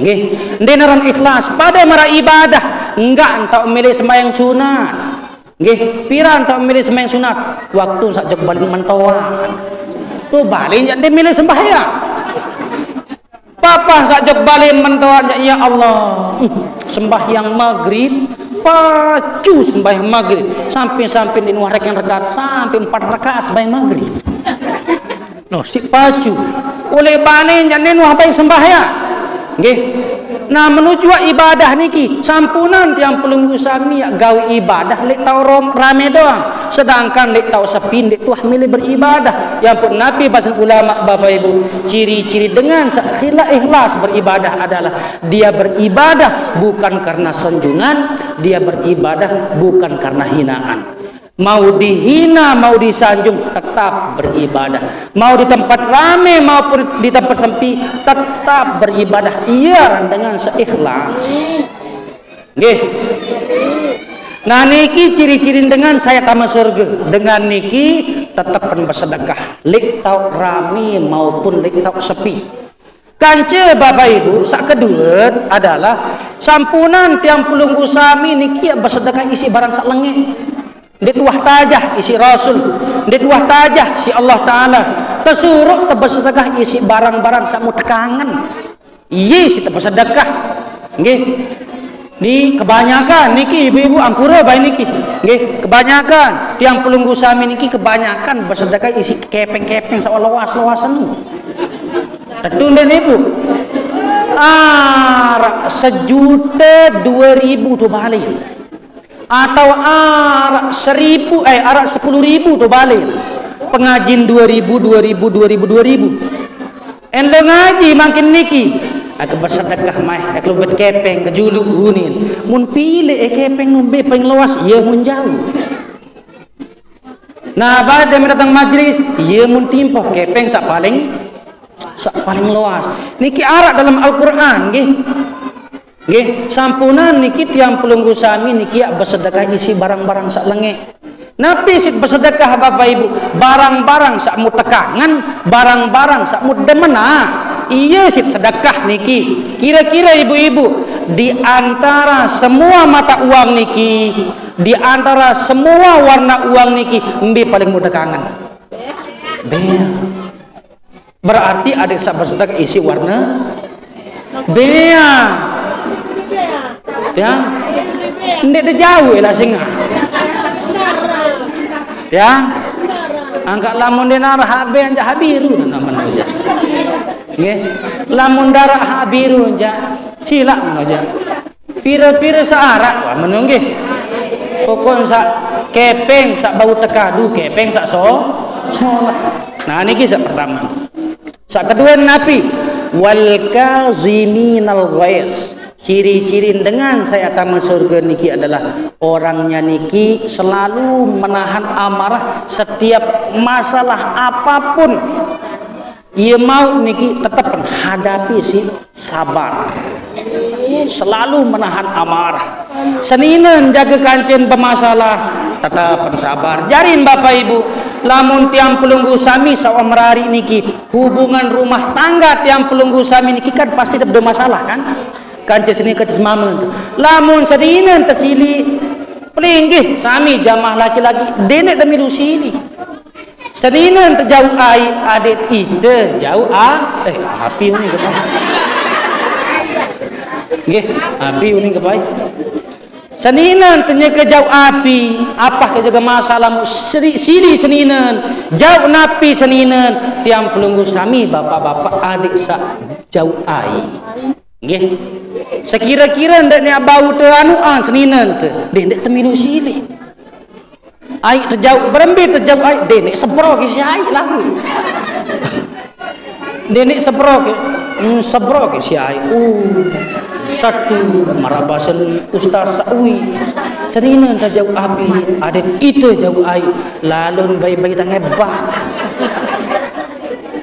nggih, ndek nara ikhlas pada mara ibadah. Enggak entah milih sembahyang sunat nggih, pira entah milih sembahyang sunat waktu sakjak balik mentoan tu balik jadi milih sembahyang. Papa sakjak balik mentoan ya Allah, sembahyang maghrib pacu sembahyang maghrib sampai di nuah rakaat sampai 4 rakaat sembahyang maghrib. No si pacu oleh balik jadi nuah baik sembahyang nggih. Nah menuju ibadah niki sampunan tiang pelunggu sami gawe ibadah lek tau rame doang, sedangkan lek tau sepi lek tuah milih beribadah. Yang pun Nabi bahasa ulama Bapak Ibu, ciri-ciri dengan ikhlas beribadah adalah dia beribadah bukan karena sanjungan, dia beribadah bukan karena hinaan. Mau dihina, mau disanjung, tetap beribadah. Mau di tempat rame maupun di tempat sepi, tetap beribadah. Iya, dengan seikhlas. Nggih. Nah niki ciri-ciri dengan saya tama surga. Dengan niki tetap bersedekah. Lek tau rame maupun lek tau sepi. Kance Bapak Ibu, sak kedua adalah sampunan tiang pelunggu sami niki bersedekah isi barang sak lengeh. Dia tuah tajah isi Rasul, dia tuah tajah si Allah Ta'ala, tersuruh bersedekah isi barang-barang samu tekangan. Iya si bersedekah nggih. Ni kebanyakan niki ibu-ibu ampura bae niki nggih, kebanyakan tiang pelunggu sami niki kebanyakan bersedekah isi kepeng-kepeng sawalas-lawasan. Tetunda ibu. 1.200.000 tu balik. Atau arak 1000 tu balik. Pengajin 2000 endo ngaji makin niki Aku bersedekah mai, aku lebet kepeng ke juluk unin. Mun pilih kepeng numbe peng luas, ia mun jauh. Nah, pada datang majlis, ia mun timpoh kepeng sak paling luas. Niki arak dalam Al-Qur'an nggih. Nggih, sampunan niki tiang pelunggu sami niki bersedekah isi barang-barang sak lengek. Napi sit bersedekah Bapak Ibu, barang-barang sak mu tekangan, barang-barang sak mu demena. Iya sit sedekah niki. Kira-kira ibu-ibu, di antara semua mata uang niki, di antara semua warna uang niki, mbi paling mu tekangan. Bea. Berarti ada sak bersedekah isi warna bea. Ya. Ndek jauh lah singa. Ya, angkat lamun dinar hak be anja habiru namanya aja. Nggih, lamun darah hak biru anja silak aja. Pira-pira saarak wah menung nggih. Pokon sak kepeng sak bau tekadu kepeng sak solah. Nah niki sak pertama. Sak kedua napi wal kaziminal ghaiz. Ciri-ciri dengan saya akan masuk surga niki adalah orangnya niki selalu menahan amarah setiap masalah apapun. Ia mau niki tetap menghadapi si sabar. Selalu menahan amarah. Seninen jaga kancen bermasalah tetap sabar. Jarin Bapak Ibu, lamun tiang pelunggu sami sawa merari niki hubungan rumah tangga tiang pelunggu sami niki kan pasti ada masalah kan? Kancen sini ke mamun. Lamun seninen tersili pelinggih sami jamaah laki-laki denek demi rusili. Seninen terjauh ai adik ide jauh api ini kepai. Nggih, api ini kepai. Seninen ternyata jauh api, apa kejaga masalahmu sili seninen, jauh napi seninen, tiang pelunggu sami bapak-bapak adik sak jauh ai. Nggih. Sekira-kira ndak ni bau teu anuan seninen teu, dendek temilu sili. Ai terjauh berembi terjauh ai denek sepro ki si ai lagu. Denek sepro ki si ai. Tatu marabasan ustaz sawi. Seninen terjauh api, adet itu jauh ai lalun bayi-bayi tangebah.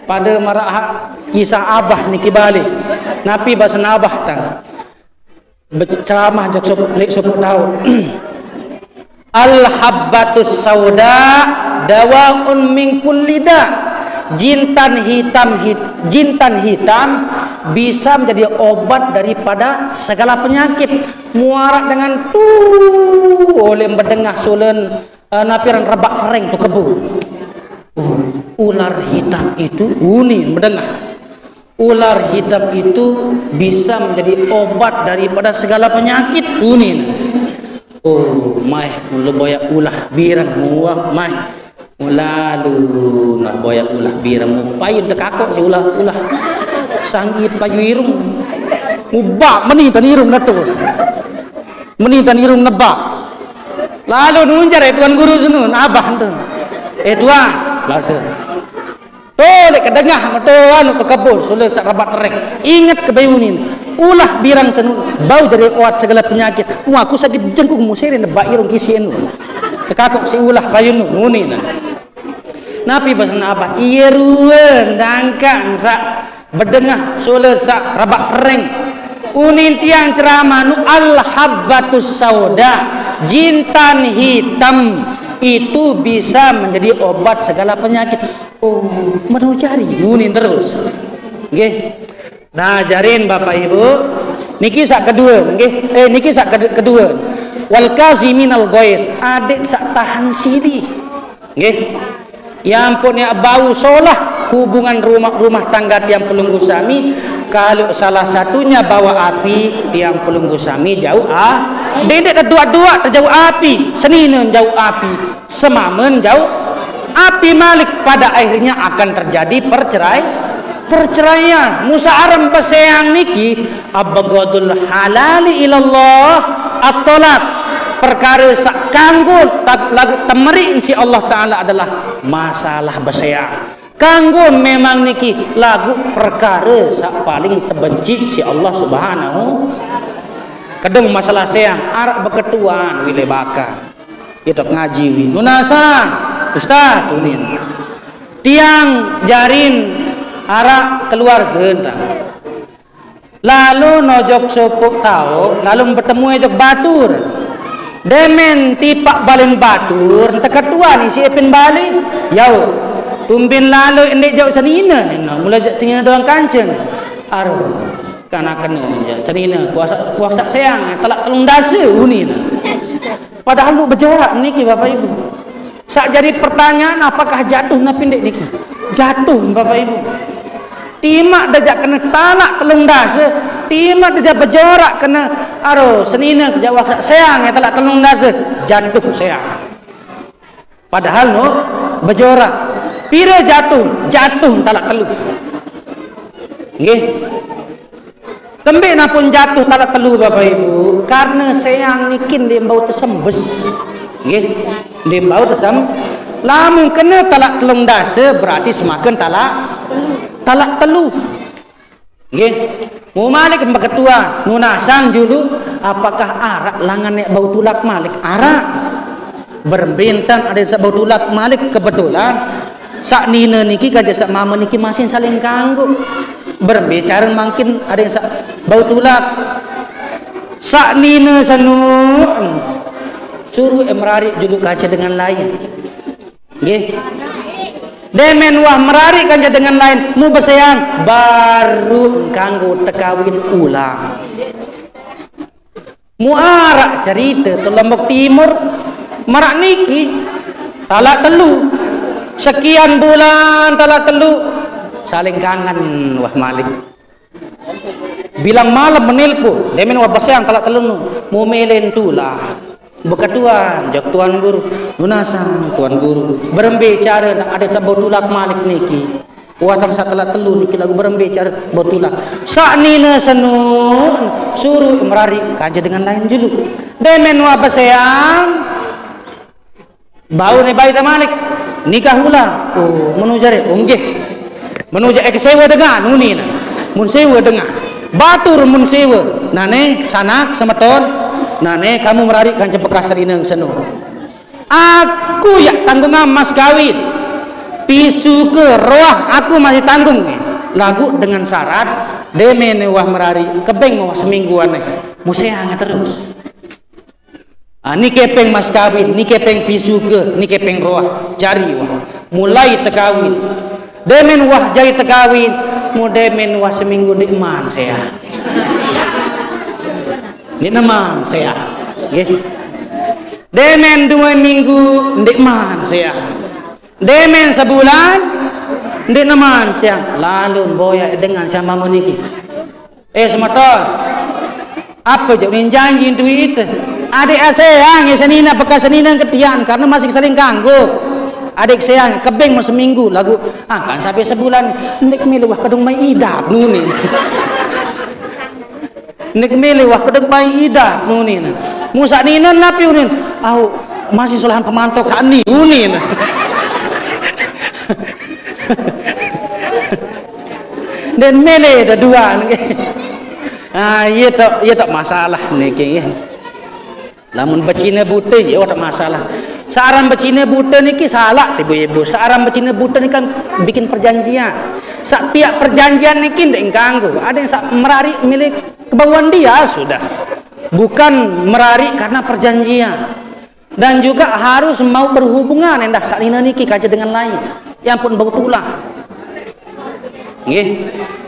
Pada marah kisah abah niki balik. Napi bahasa abah tang. Berceramah jak sepuk tahu. Al-habbatus sauda dawaun min kulli da. Jintan hitam bisa menjadi obat daripada segala penyakit. Muarak dengan oleh berdengah sulen napiran rebak kering tu kebu. Ular hitam itu unin berdengah. Ular hitam itu bisa menjadi obat daripada segala penyakit unin. Mai mula boyak ulah birang muah mai mulalu nak boyak ulah birang mu payun tekakok si ulah sanggit payu irung ubak meni tan irung natur meni tan irung nebak lalu nunjar tuan guru senun abah enten tuan lase tolek kedengah matoan ke kebun sulit sak rabat terek ingat kebayunin ulah birang senun bau jadi kuat segala penyakit aku sakit jengkuk musirin nebak irung kisien tekakok si ulah payun nunin napi basan apa iya ruwen dangkang sak bedengah sulit sak rabat tereng unin tiang ceramah nu al-habbatus sauda jintan hitam itu bisa menjadi obat segala penyakit. Mau cari nunin terus. Nggih. Nah, jarin Bapak Ibu, niki sak kedua, nggih. Niki sak kedua. Wal kaziminal ghaiz, adik sak tahan sidi. Nggih. Ya ampun ya bau solah hubungan rumah tangga tiang pelunggu sami. Kalau salah satunya bawa api tiang pelunggu sami jauh dedek kedua-dua terjauh api seninen jauh api semamen jauh api malik pada akhirnya akan terjadi perceraian musa'aram baseang niki abgadul halali ilallah at-talaq perkara sak kanggo lagu temeri insi Allah taala adalah masalah baseang Kanggo memang niki lagu perkara sak paling terbenci si Allah Subhanahu. Kadang masalah seang arak beketuan wile baka. Itu ngaji wi. Nunasa Ustaz tunin. Tiang jarin arak keluarga entah. Lalu nojok sopuk tau, lalu bertemu ejok batur. Demen tipak balen batur, entah ketua ni si epin balik. Yau. Tumbin lalu indik jauh senina ni, mulai jauh senina doang kancen. Aduh, kena senina kuasa sayang, telak telung dasa uni na. Padahal lu berjorak niki bapak ibu. Sak jadi pertanyaan apakah jatuh na pindik niki? Jatuh bapak ibu. Timak dajak kena talak telung dasa, timak dajak berjorak kena aduh senina jawab sayang telak telung dasa, jatuh sayang. Padahal no berjorak. Pira jatuh talak telu. Nggih. Tembe napun jatuh talak telu Bapak Ibu, karena sayang nikin dia bau tersembes. Nggih. Dia bau tersem. Lamun kena talak telung dasa berarti semakin talak telu. Nggih. Mu malik ketua, nunasang julu apakah arak langan nek bau tulak malik? Arak. Berbintang ada sebau tulak malik kebetulan sak nina niki kaja sak mama niki masih saling kanggo berbicara makin ada yang sak bau tulak sak nina sanu suruh emrari julu kaca dengan lain nggih demen wah merari kaca dengan lain mu besean baru kanggo tekawin ulang muarak cerita tu Lombok Timur marak niki talak telu sekian bulan talak telu saling kangen wah malik bilang malam menelpon demen wah basang talak telu mau melen tulah beketuan jak tuan guru lunasang tuan guru berbicara ada sabot tulak malik niki watang sa talak telu niki lagu berbicara botulak sak nina sanu suruh merari kaja dengan lain julu demen wah basang bau ni bayi malik nikah ulang menuju re nggih menuju sewa dengan nuni na mun sewa dengan batur mun sewa nane sanak semeton nane kamu merari kan bekas rineng senu aku ya tanggung mas kawin pisu ke roh aku masih tanggung lagu dengan syarat demen wah merari kebeng wah semingguan musea terus ni kepeng mas kawin, ni kepeng pisu ke, ni kepeng roh jari wah. Mulai tekawin. Demen wah jari tekawin, mu demen wah seminggu nikman saya. Ni nama saya. Nggih. Demen 2 minggu nikman saya. Demen sebulan nikman saya. Lalu boya dengan sama meniki. Semeton. Apa jadi janji itu? Adik sayang senina bekas senina ketian karena masih saling kanggo. Adik sayang kebeng mas seminggu lagu kan sampai sebulan nek milih wah kedung mai idap nuni. Nek milih wah kedung mai idap nuni. Musa nina napi unin. Masih solahan pemantau kani nuni. Dan milih ada 2 iya tak masalah niki. Lamun becina buta ya tak masalah. Searan becina buta niki salah ibu-ibu. Searan becina buta ni kan bikin perjanjian. Sak pihak perjanjian niki ndek ganggu. Ada yang sak merari milik kebauan dia sudah. Bukan merari karena perjanjian. Dan juga harus mau berhubungan endah sak niki kaca dengan lain. Yang pun bau tulang. Nggih.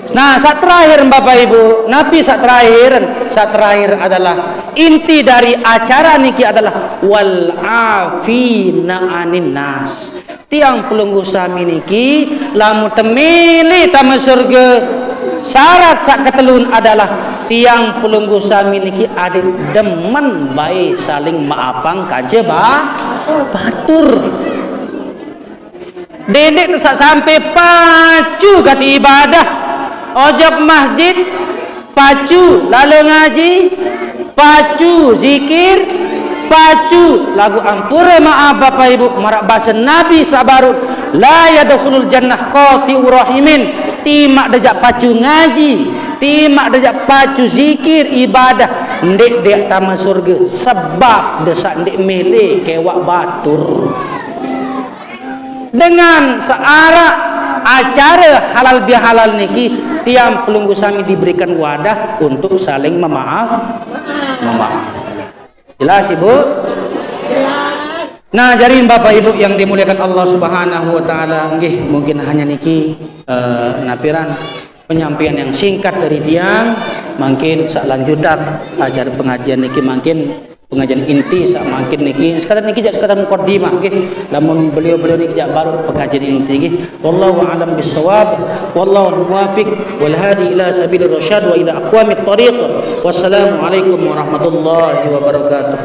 Nah, saat terakhir Bapak Ibu, Nabi saat terakhir adalah inti dari acara niki adalah wal afina anin nas. Tiang pelunggu sami niki lamu temili tama surga. Syarat sak ketelun adalah tiang pelunggu sami niki adik demen baik saling maafang kaje batur. Dedek sampai pacu kati ibadah ojok masjid pacu lalu ngaji pacu zikir dipacu lagu ampura maaf Bapak Ibu marak bahasa Nabi sabarut la yadkhulul jannah qati'ur rahimin timak dejak pacu ngaji timak dejak pacu zikir ibadah ndek dek taman surga sebab desak ndek mele kewak batur dengan searah acara halal bihalal niki tiang pelunggu sami diberikan wadah untuk saling memaaf. Jelas Ibu? Jelas. Nah, jadi Bapak Ibu yang dimuliakan Allah Subhanahu wa taala, nggih mungkin hanya niki napiran penyampaian yang singkat dari tiang, mungkin sak lanjutan acara pengajian niki mungkin pengajian inti sak mungkin niki sekadar niki jak sekadar mukadimah nggih lamun beliau-beliau niki jak baru pengajian inti nggih wallahu a'lam bissawab wallahu muwaffiq wal hadi ila sabilir rasyad wa ila aqwamit thariq wassalamu alaikum warahmatullahi wabarakatuh.